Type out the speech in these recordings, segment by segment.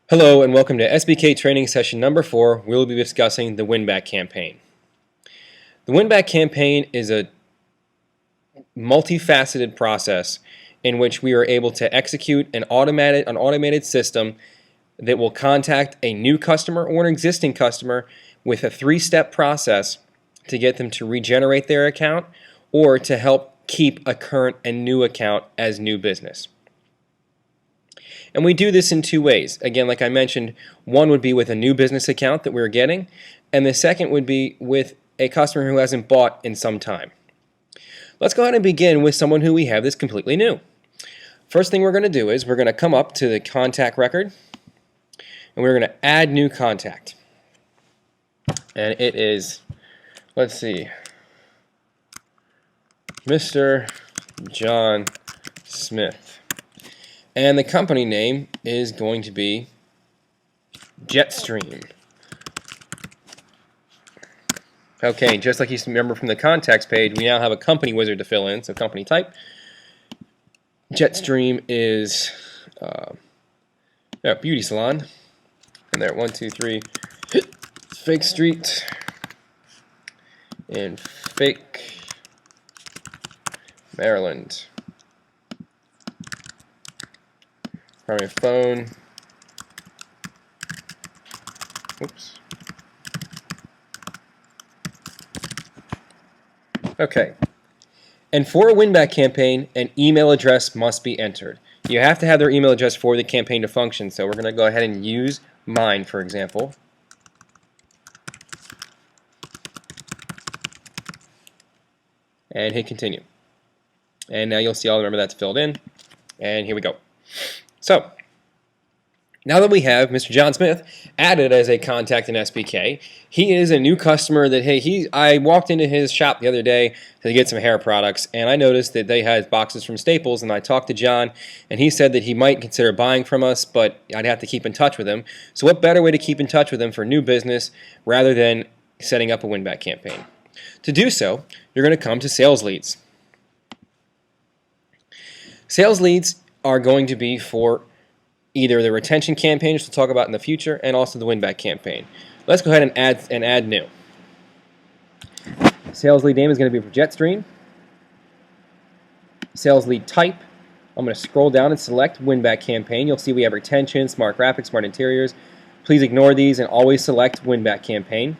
Hello and welcome to SBK Training session number 4. We will be discussing the win-back campaign. The win-back campaign is a multifaceted process in which we are able to execute an automated system that will contact a new customer or an existing customer with a 3-step process to get them to regenerate their account or to help keep a current and new account as new business. And we do this in 2 ways. Again, like I mentioned, one would be with a new business account that we're getting, and the second would be with a customer who hasn't bought in some time. Let's go ahead and begin with someone who we have that's completely new. First thing we're going to do is we're going to come up to the contact record, and we're going to add new contact. And it is, let's see, Mr. John Smith. And the company name is going to be Jetstream. Okay, just like you remember from the contacts page, we now have a company wizard to fill in, so company type. Jetstream is beauty salon. And there, 123 Fake Street in Fake, Maryland. Primary phone. Oops. Okay. And for a win-back campaign, an email address must be entered. You have to have their email address for the campaign to function, so we're going to go ahead and use mine, for example. And hit continue. And now you'll see, I'll remember that's filled in. And here we go. So, now that we have Mr. John Smith added as a contact in SBK, he is a new customer that, hey, I walked into his shop the other day to get some hair products, and I noticed that they had boxes from Staples, and I talked to John, and he said that he might consider buying from us, but I'd have to keep in touch with him. So what better way to keep in touch with him for new business rather than setting up a win-back campaign? To do so, you're going to come to Sales Leads. Sales Leads are going to be for either the retention campaign, which we'll talk about in the future, and also the win-back campaign. Let's go ahead and add new. Sales lead name is going to be for Jetstream. Sales lead type, I'm going to scroll down and select win-back campaign. You'll see we have retention, smart graphics, smart interiors. Please ignore these and always select win-back campaign.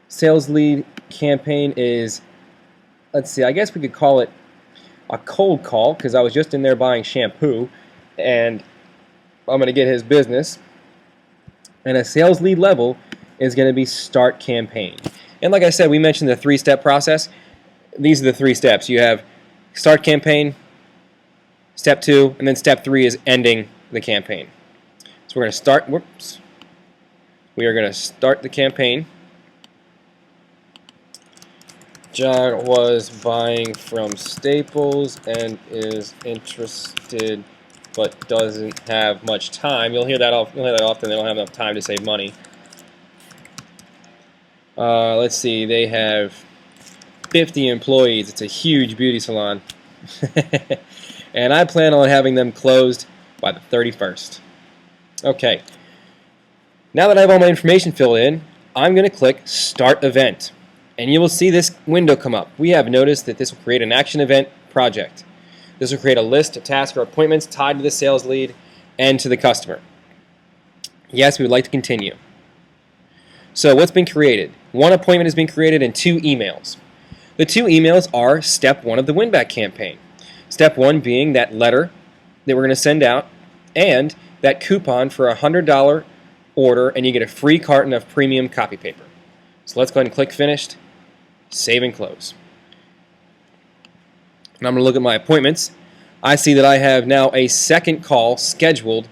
Sales lead campaign is, let's see, I guess we could call it a cold call, because I was just in there buying shampoo, and I'm going to get his business. And a sales lead level is going to be start campaign. And like I said, we mentioned the 3-step process. These are the 3 steps. You have start campaign, step 2, and then step 3 is ending the campaign. So we're going to start, we are going to start the campaign. John was buying from Staples and is interested but doesn't have much time. You'll hear that often. They don't have enough time to save money. Let's see. They have 50 employees. It's a huge beauty salon. And I plan on having them closed by the 31st. Okay. Now that I have all my information filled in, I'm going to click Start Event. And you will see this window come up. We have noticed that this will create an action event project. This will create a list of tasks or appointments tied to the sales lead and to the customer. Yes, we would like to continue. So what's been created? 1 appointment has been created and 2 emails. The 2 emails are step 1 of the win-back campaign. Step 1 being that letter that we're going to send out and that coupon for a $100 order, and you get a free carton of premium copy paper. So let's go ahead and click Finished. Save and close. And I'm going to look at my appointments. I see that I have now a second call scheduled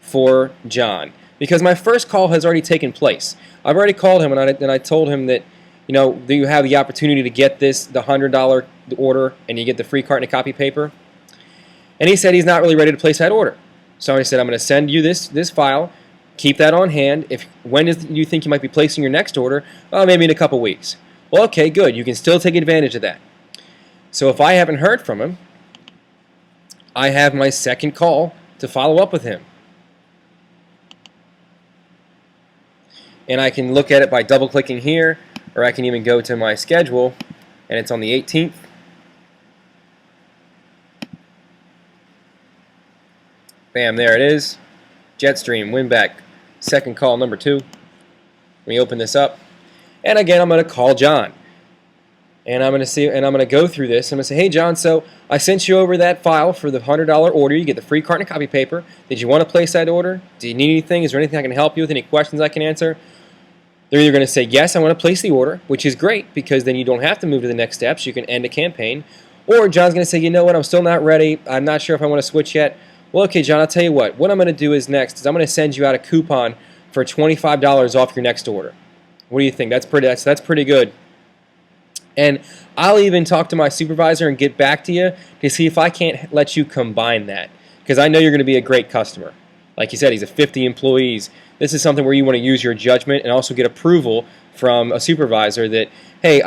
for John because my first call has already taken place. I've already called him and I told him that, you know, do you have the opportunity to get the $100 order and you get the free carton of copy paper? And he said he's not really ready to place that order. So I said, I'm going to send you this file. Keep that on hand. When do you think you might be placing your next order? Maybe in a couple weeks. Well, okay, good. You can still take advantage of that. So if I haven't heard from him, I have my second call to follow up with him. and I can look at it by double-clicking here, or I can even go to my schedule, and it's on the 18th. Bam, there it is. Jetstream, Winback, second call number 2. Let me open this up. And again, I'm going to call John. And I'm going to go through this. I'm going to say, hey, John, so I sent you over that file for the $100 order. You get the free carton of copy paper. Did you want to place that order? Do you need anything? Is there anything I can help you with? Any questions I can answer? They're either going to say, yes, I want to place the order, which is great because then you don't have to move to the next steps. You can end a campaign. Or John's going to say, you know what, I'm still not ready. I'm not sure if I want to switch yet. Well, okay, John, I'll tell you what. What I'm going to do is next is I'm going to send you out a coupon for $25 off your next order. What do you think? That's pretty good. And I'll even talk to my supervisor and get back to you to see if I can't let you combine that. Because I know you're going to be a great customer. Like you said, he's a 50 employees. This is something where you want to use your judgment and also get approval from a supervisor that, hey,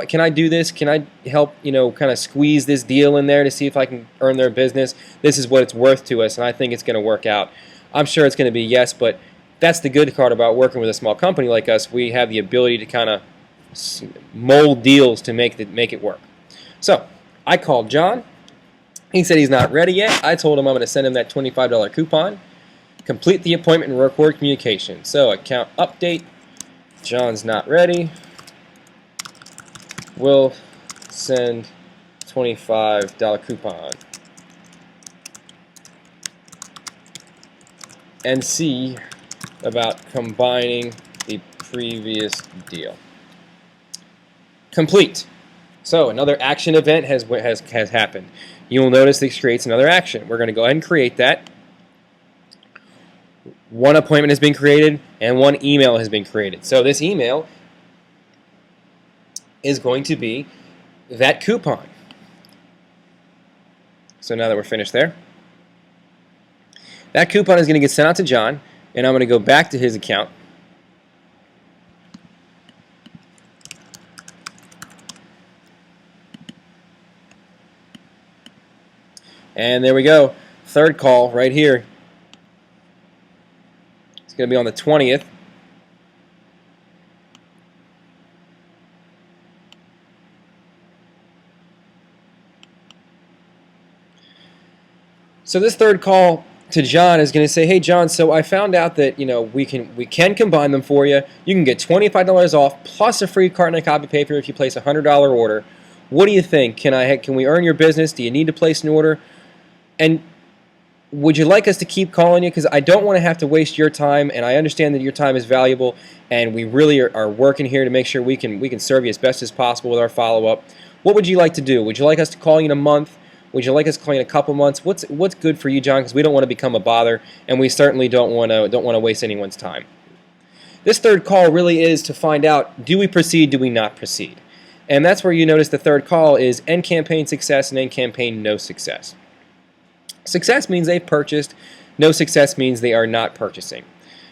can I do this? Can I help, kind of squeeze this deal in there to see if I can earn their business? This is what it's worth to us, and I think it's going to work out. I'm sure it's going to be yes, but that's the good part about working with a small company like us. We have the ability to kind of mold deals to make it work. So I called John. He said he's not ready yet. I told him I'm going to send him that $25 coupon. Complete the appointment and record communication. So account update. John's not ready. We'll send $25 coupon. And see about combining the previous deal. Complete. So another action event has happened. You'll notice this creates another action. We're going to go ahead and create that. One appointment has been created and one email has been created. So this email is going to be that coupon. So now that we're finished there, that coupon is going to get sent out to John, and I'm going to go back to his account. And there we go. Third call right here. It's going to be on the 20th. So this third call to John is going to say, hey John, so I found out that we can combine them for you. You can get $25 off plus a free carton of copy paper if you place a $100 order. What do you think? Can we earn your business? Do you need to place an order? And would you like us to keep calling you? Because I don't want to have to waste your time, and I understand that your time is valuable, and we really are working here to make sure we can serve you as best as possible with our follow-up. What would you like to do? Would you like us to call you in a month? Would you like us to call you in a couple months? What's good for you, John? Because we don't want to become a bother, and we certainly don't want to waste anyone's time. This third call really is to find out, do we proceed, do we not proceed? And that's where you notice the third call is end campaign success and end campaign no success. Success means they've purchased. No success means they are not purchasing.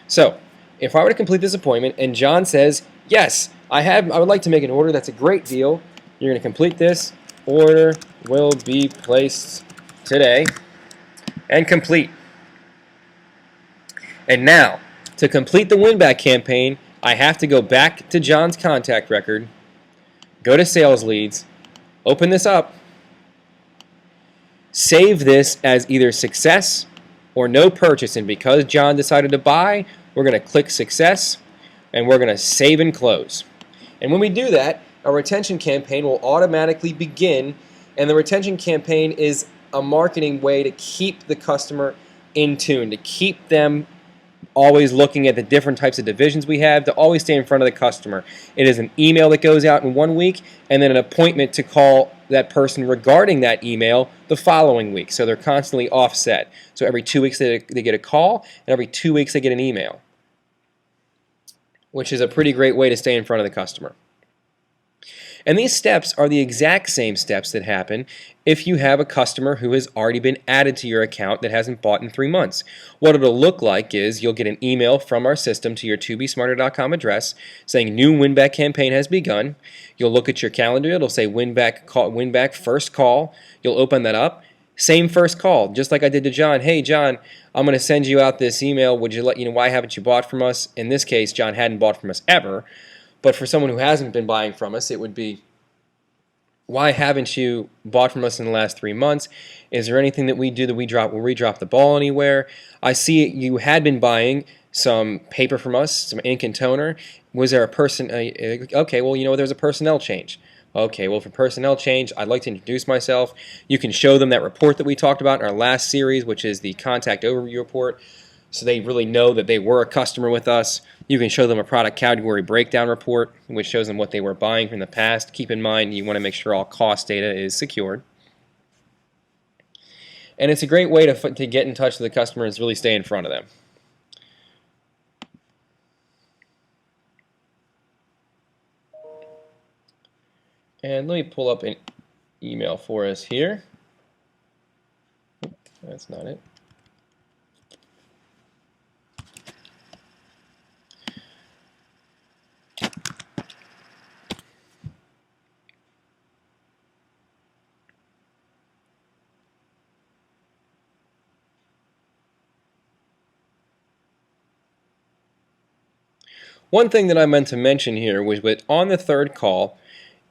So, if I were to complete this appointment and John says, yes, I would like to make an order, that's a great deal. You're going to complete this. Order will be placed today. And complete. And now, to complete the win-back campaign, I have to go back to John's contact record, go to sales leads, open this up, save this as either success or no purchase, and because John decided to buy, we're going to click success and we're going to save and close. And when we do that, a retention campaign will automatically begin, and the retention campaign is a marketing way to keep the customer in tune, to keep them always looking at the different types of divisions we have, to always stay in front of the customer. It is an email that goes out in 1 week, and then an appointment to call that person regarding that email the following week. So they're constantly offset. So every 2 weeks they get a call, and every 2 weeks they get an email, which is a pretty great way to stay in front of the customer. And these steps are the exact same steps that happen if you have a customer who has already been added to your account that hasn't bought in 3 months. What it'll look like is you'll get an email from our system to your tobesmarter.com address saying new win-back campaign has begun. You'll look at your calendar. It'll say win-back first call. You'll open that up. Same first call, just like I did to John. Hey, John, I'm going to send you out this email. Would you let you know why haven't you bought from us? In this case, John hadn't bought from us ever. But for someone who hasn't been buying from us, it would be, why haven't you bought from us in the last 3 months? Is there anything that we do that will we drop the ball anywhere? I see you had been buying some paper from us, some ink and toner. Was there a okay, well, there's a personnel change. Okay, well, for personnel change, I'd like to introduce myself. You can show them that report that we talked about in our last series, which is the contact overview report, so they really know that they were a customer with us. You can show them a product category breakdown report, which shows them what they were buying from the past. Keep in mind, you want to make sure all cost data is secured. And it's a great way to get in touch with the customer and really stay in front of them. And let me pull up an email for us here. That's not it. One thing that I meant to mention here was on the third call,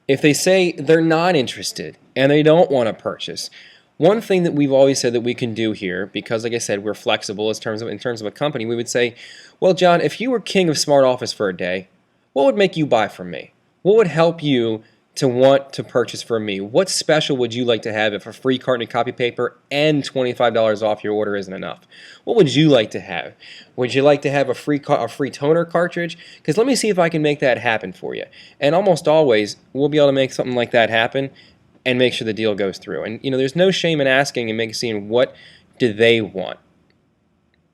if they say they're not interested and they don't want to purchase, one thing that we've always said that we can do here, because like I said, we're flexible in terms of a company, we would say, well, John, if you were king of Smart Office for a day, what would make you buy from me? What would help you to want to purchase from me? What special would you like to have if a free carton of copy paper and $25 off your order isn't enough? What would you like to have? Would you like to have a free toner cartridge? Because let me see if I can make that happen for you. And almost always, we'll be able to make something like that happen and make sure the deal goes through. And there's no shame in asking and seeing what do they want.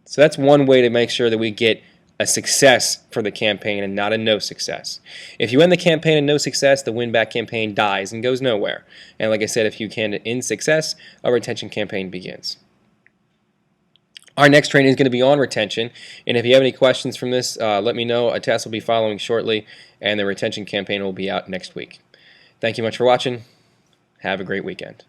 So that's one way to make sure that we get a success for the campaign and not a no success. If you end the campaign in no success, the win-back campaign dies and goes nowhere. And like I said, if you can end success, a retention campaign begins. Our next training is going to be on retention, and if you have any questions from this, let me know. A test will be following shortly, and the retention campaign will be out next week. Thank you much for watching. Have a great weekend.